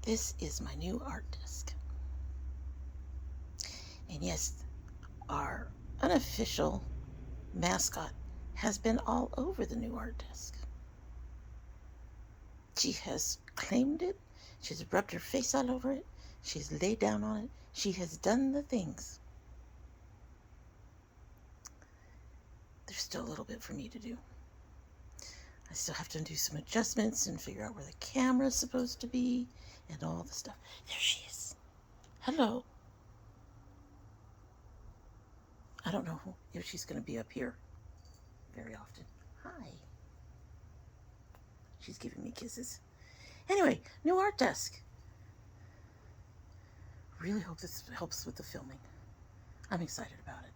This is my new art desk. And yes, our unofficial mascot has been all over the new art desk. She has claimed it. She's rubbed her face all over it. She's laid down on it. She has done the things. There's still a little bit for me to do. I still have to do some adjustments and figure out where the camera's supposed to be and all the stuff. There she is. Hello. I don't know if she's going to be up here very often. Hi. She's giving me kisses. Anyway, new art desk. Really hope this helps with the filming. I'm excited about it.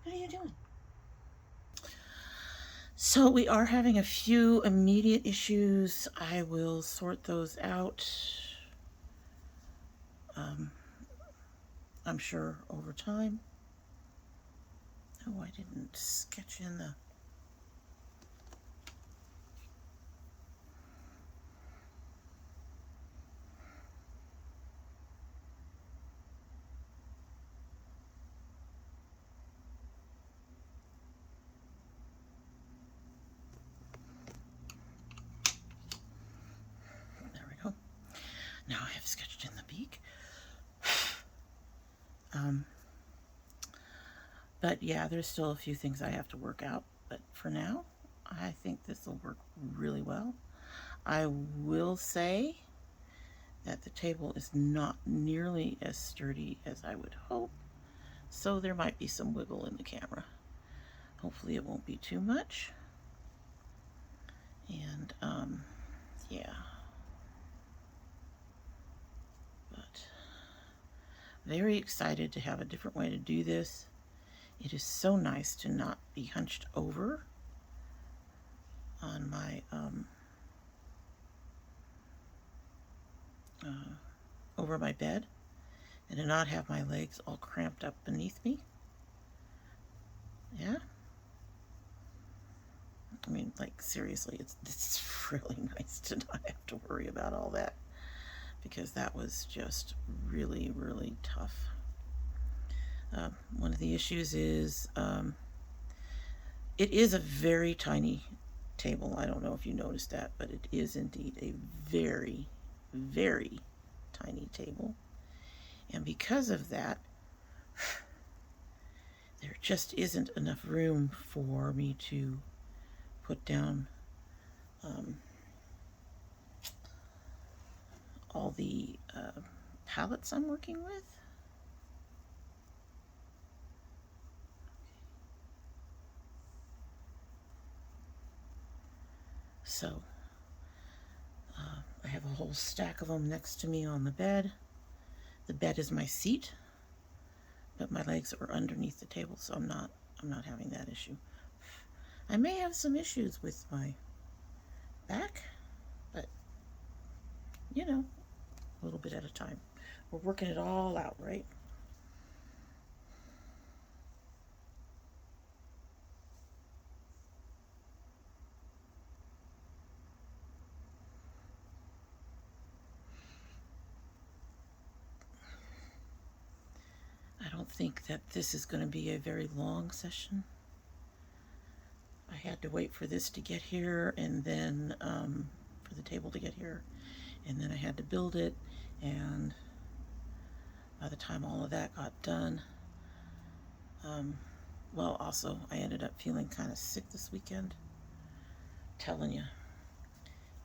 What are you doing? So we are having a few immediate issues. I will sort those out. I'm sure over time. Oh, I didn't sketch in the... There we go. Now I have sketched in the beak. But yeah, there's still a few things I have to work out. But for now, I think this will work really well. I will say that the table is not nearly as sturdy as I would hope, so there might be some wiggle in the camera. Hopefully it won't be too much. And yeah. But very excited to have a different way to do this. It is so nice to not be hunched over on my over my bed, and to not have my legs all cramped up beneath me. Yeah, I mean, like, seriously, it's really nice to not have to worry about all that, because that was just really, really tough. One of the issues is it is a very tiny table. I don't know if you noticed that, but it is indeed a very, very tiny table. And because of that, there just isn't enough room for me to put down all the palettes I'm working with. So I have a whole stack of them next to me on the bed. The bed is my seat, but my legs are underneath the table, so I'm not having that issue. I may have some issues with my back, but you know, a little bit at a time. We're working it all out, right? I don't think that this is going to be a very long session. I had to wait for this to get here, and then for the table to get here, and then I had to build it, and by the time all of that got done, well, also I ended up feeling kind of sick this weekend. Telling you,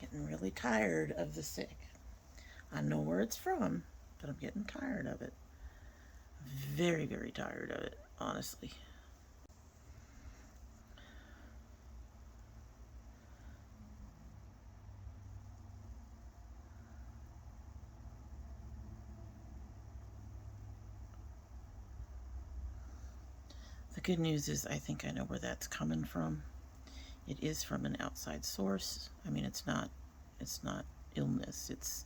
getting really tired of the sick. I know where it's from, but I'm getting tired of it. Very, very tired of it, honestly. The good news is I think I know where that's coming from. It is from an outside source. I mean, it's not illness, it's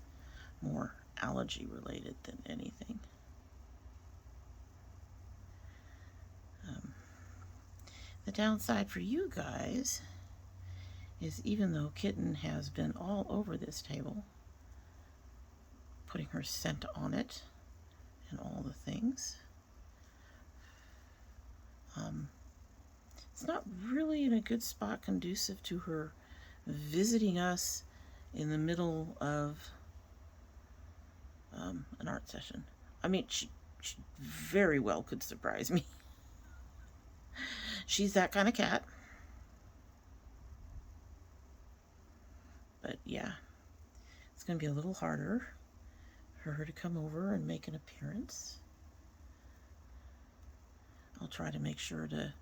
more allergy related than anything. The downside for you guys is even though Kitten has been all over this table, putting her scent on it and all the things, it's not really in a good spot conducive to her visiting us in the middle of an art session. I mean, she very well could surprise me. She's that kind of cat. But yeah, it's going to be a little harder for her to come over and make an appearance. I'll try to make sure to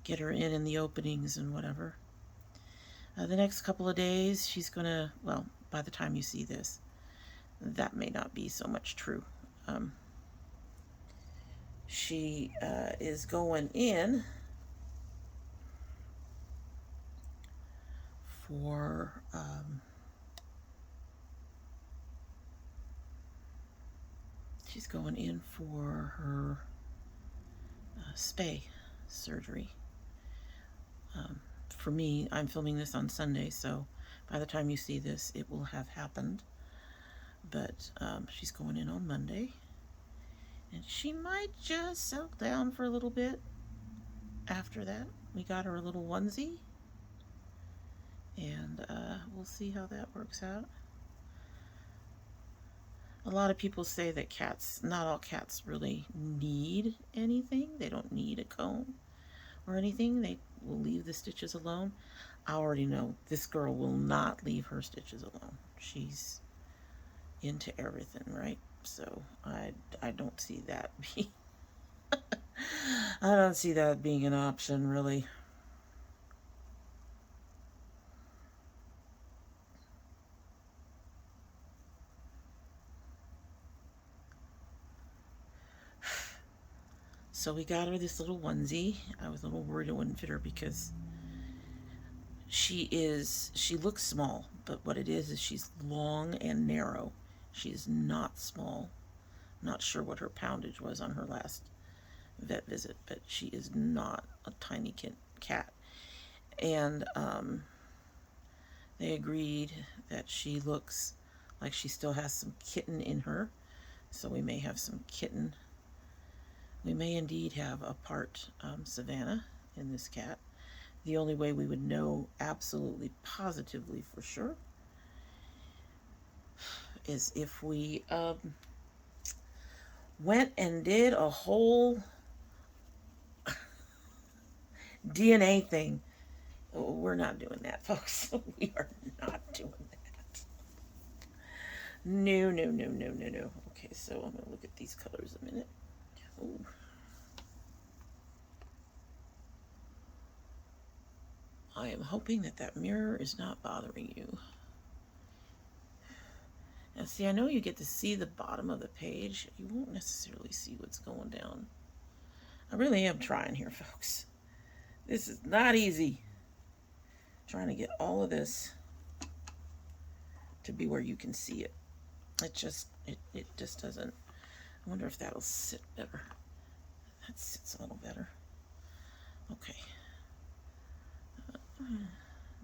get her in the openings and whatever. The next couple of days, she's going to, well, by the time you see this, that may not be so much true. She is going in for she's going in for her spay surgery. For me, I'm filming this on Sunday, so by the time you see this, it will have happened. But she's going in on Monday, and she might just settle down for a little bit after that. We got her a little onesie, and we'll see how that works out. A lot of people say that cats, not all cats really need anything. They don't need a comb or anything. They will leave the stitches alone. I already know this girl will not leave her stitches alone. She's into everything, right? So I don't see that being I don't see that being an option, really. So we got her this little onesie. I was a little worried it wouldn't fit her because she looks small, but what it is she's long and narrow. She's not small. I'm not sure what her poundage was on her last vet visit, but she is not a tiny cat. And they agreed that she looks like she still has some kitten in her, so we may have some kitten. We may indeed have a part Savannah in this cat. The only way we would know absolutely positively for sure is if we went and did a whole DNA thing. We're not doing that, folks. We are not doing that. No, no, no, no, no, no. Okay, so I'm going to look at these colors a minute. Ooh. I am hoping that that mirror is not bothering you. Now see, I know you get to see the bottom of the page. You won't necessarily see what's going down. I really am trying here, folks. This is not easy. Trying to get all of this to be where you can see it. It just doesn't. I wonder if that'll sit better. That sits a little better. Okay.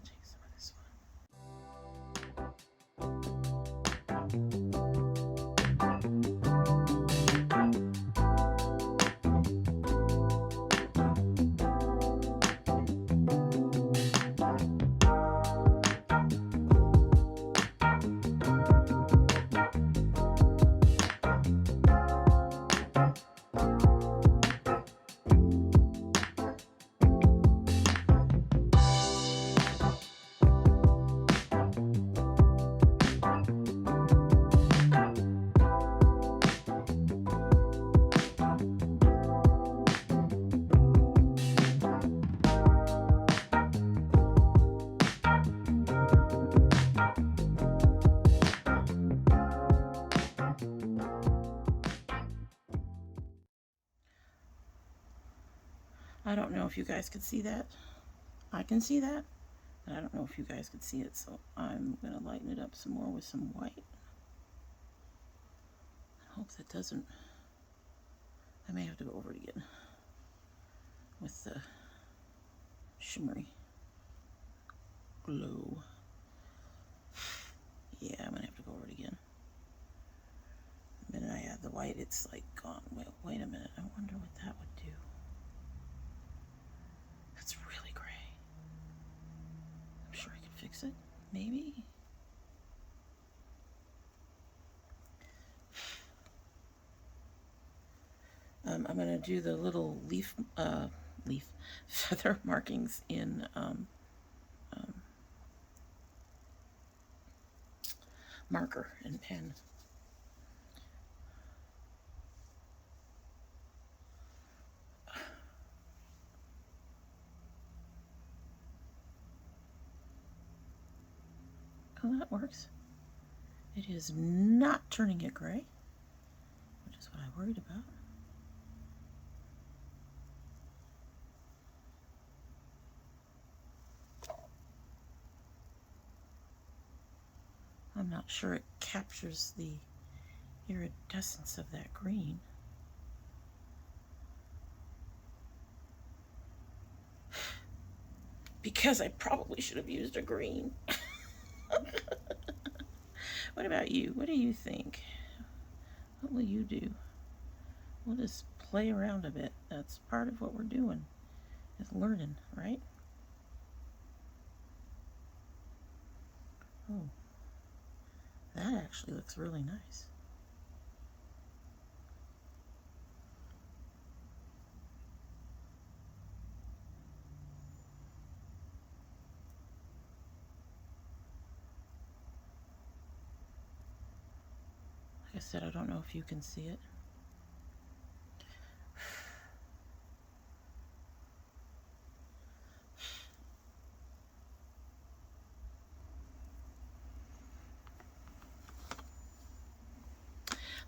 Take some of this I don't know if you guys could see that. I can see that, but I don't know if you guys could see it, so I'm going to lighten it up some more with some white. hope that doesn't, I may have to go over it again with the shimmery glow. Yeah, I'm gonna have to go over it again. The minute I add the white, it's like gone. Wait a minute, I wonder what that would do. That's really gray. I'm sure I could fix it, maybe. I'm gonna do the little leaf feather markings in marker and pen. Oh, that works. It is not turning it gray, which is what I worried about. I'm not sure it captures the iridescence of that green. Because I probably should have used a green. What about you? What do you think? What will you do? We'll just play around a bit. That's part of what we're doing, is learning, right? Oh, that actually looks really nice. Like I said, I don't know if you can see it.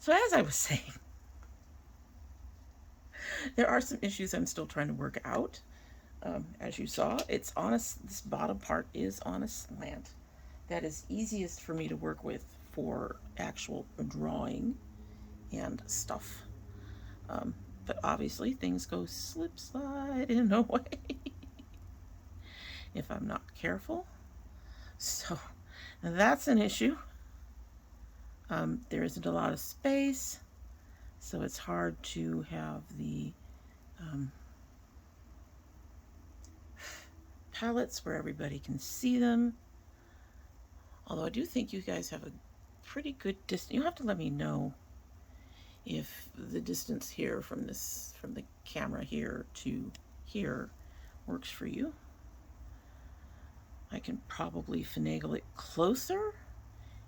So as I was saying, there are some issues I'm still trying to work out. As you saw, it's on this bottom part is on a slant. That is easiest for me to work with for actual drawing and stuff. But obviously things go slip slide in a way if I'm not careful. So that's an issue. There isn't a lot of space, so it's hard to have the palettes where everybody can see them. Although I do think you guys have a pretty good distance. You'll have to let me know if the distance here from the camera here to here works for you. I can probably finagle it closer.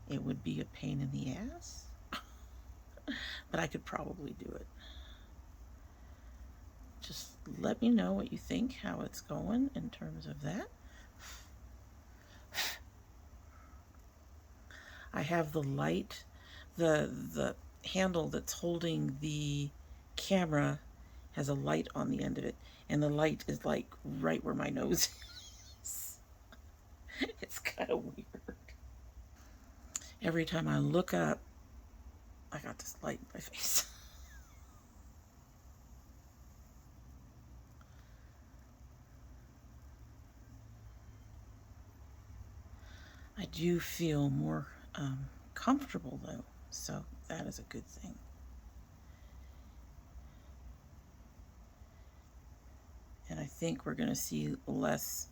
It would be a pain in the ass, but I could probably do it. Just let me know what you think, how it's going in terms of that. I have the light, the handle that's holding the camera has a light on the end of it, and the light is like right where my nose is. It's kind of weird. Every time I look up, I got this light in my face. I do feel more comfortable though, so that is a good thing. And I think we're going to see less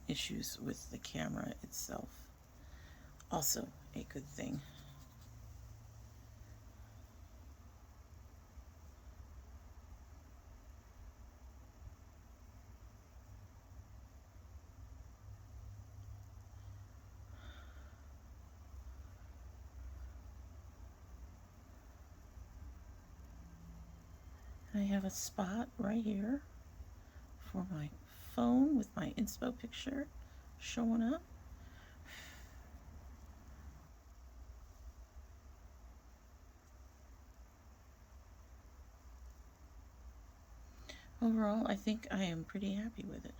issues with the camera itself. Also a good thing. I have a spot right here for my phone with my inspo picture showing up. Overall, I think I am pretty happy with it.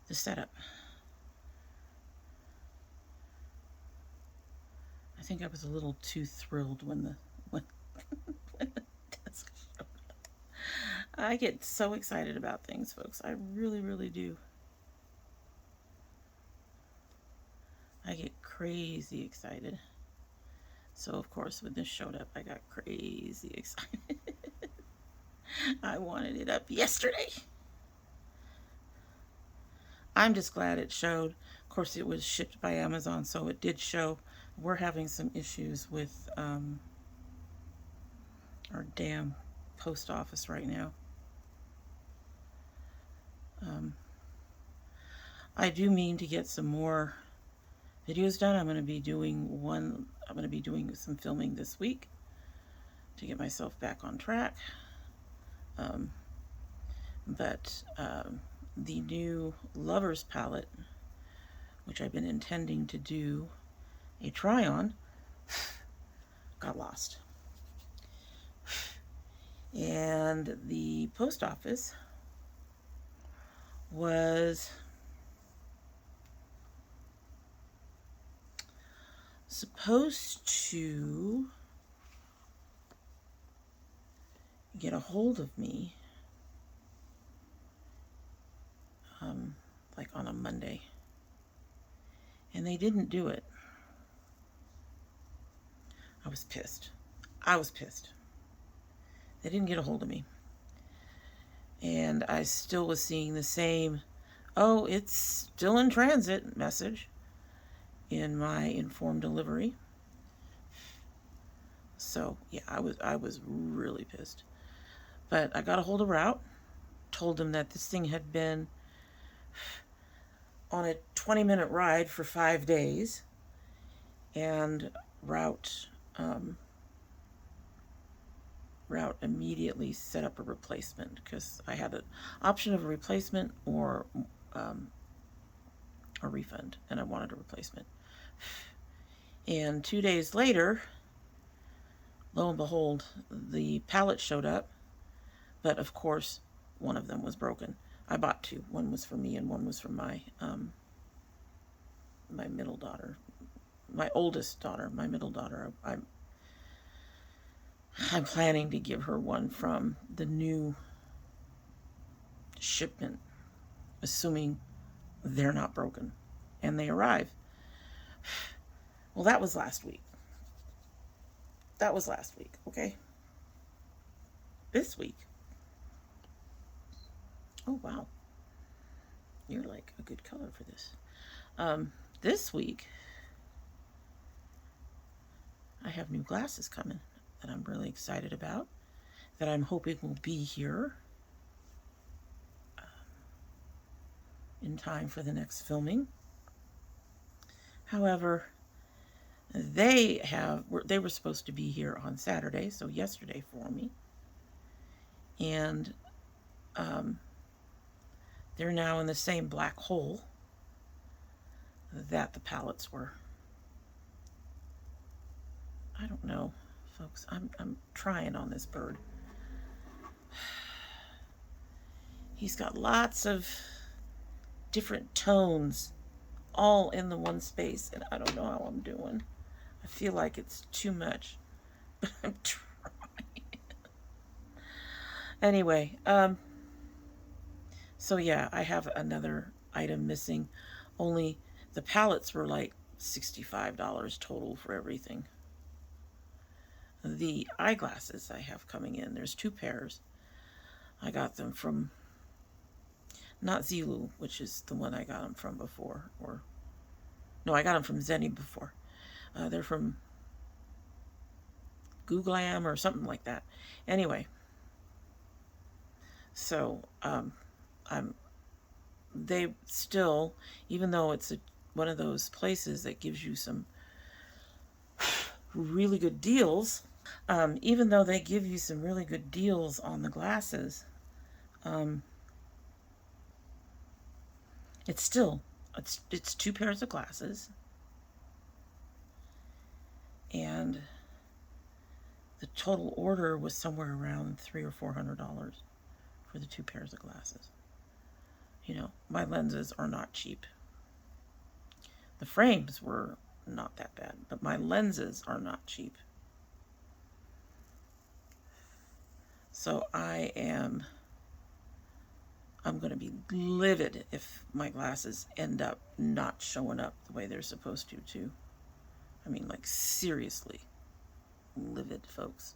The setup. I think I was a little too thrilled when when the desk showed up. I get so excited about things, folks. I really, really do. I get crazy excited. So, of course, when this showed up, I got crazy excited. I wanted it up yesterday. I'm just glad it showed. Of course, it was shipped by Amazon, so it did show. We're having some issues with our damn post office right now. I do mean to get some more videos done. I'm going to be doing some filming this week to get myself back on track. But the new Lovers palette, which I've been intending to do a try on, got lost. And the post office was supposed to get a hold of me like on a Monday, and they didn't do it. I was pissed. They didn't get a hold of me, and I still was seeing the same, oh, it's still in transit message in my informed delivery. So yeah, I was really pissed. But I got a hold of Route, told them that this thing had been on a 20-minute ride for 5 days, and Route immediately set up a replacement, because I had an option of a replacement or a refund, and I wanted a replacement. And 2 days later, lo and behold, the pallet showed up, but of course, one of them was broken. I bought two. One was for me and one was for my my middle daughter. My oldest daughter, my middle daughter. I'm planning to give her one from the new shipment, assuming they're not broken and they arrive. Well, that was last week. Okay? This week. Oh, wow. You're like a good color for this. This week, I have new glasses coming that I'm really excited about, that I'm hoping will be here in time for the next filming. However, they were supposed to be here on Saturday, so yesterday for me. And they're now in the same black hole that the pallets were. I don't know, folks. I'm trying on this bird. He's got lots of different tones all in the one space, and I don't know how I'm doing. I feel like it's too much, but I'm trying. Anyway, so yeah, I have another item missing. Only the pallets were like $65 total for everything. The eyeglasses I have coming in, there's 2 pairs. I got them from, not Zilu, which is the one I got them from before, or, no, I got them from Zenny before. They're from Googlam or something like that. Anyway, so they still, even though it's one of those places that gives you some really good deals, even though they give you some really good deals on the glasses, it's still, it's 2 pairs of glasses, and the total order was somewhere around $300 or $400 for the 2 pairs of glasses. You know, my lenses are not cheap. The frames were not that bad. But my lenses are not cheap. So I'm going to be livid if my glasses end up not showing up the way they're supposed to, too. I mean, like, seriously livid, folks.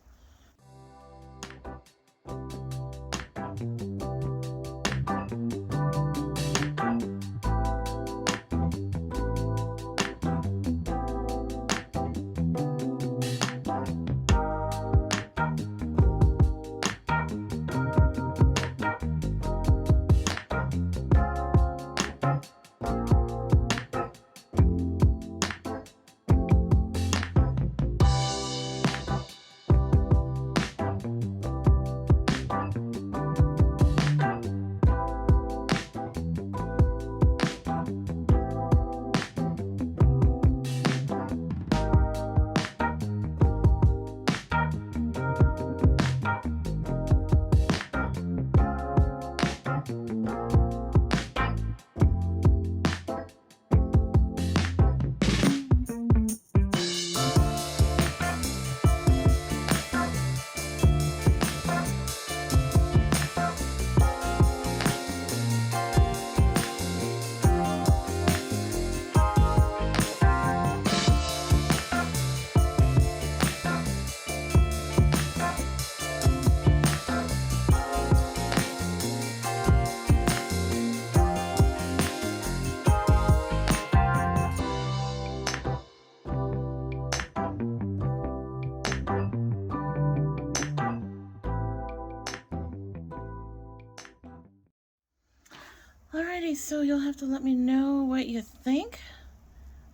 Alrighty, so you'll have to let me know what you think.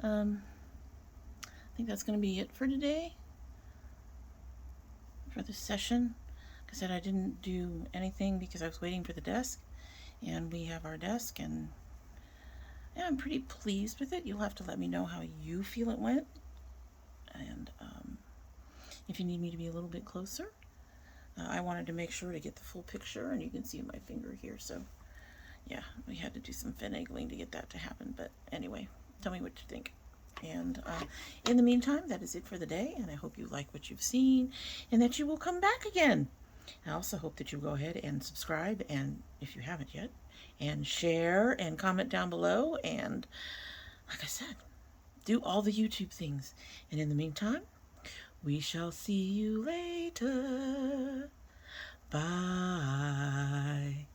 I think that's going to be it for today, for this session. Like I said, I didn't do anything because I was waiting for the desk, and we have our desk, and yeah, I'm pretty pleased with it. You'll have to let me know how you feel it went, and if you need me to be a little bit closer. I wanted to make sure to get the full picture, and you can see my finger here, so yeah, we had to do some finagling to get that to happen. But anyway, tell me what you think. And in the meantime, that is it for the day, and I hope you like what you've seen and that you will come back again. I also hope that you'll go ahead and subscribe, and if you haven't yet, and share and comment down below, and like I said, do all the YouTube things. And in the meantime, we shall see you later. Bye.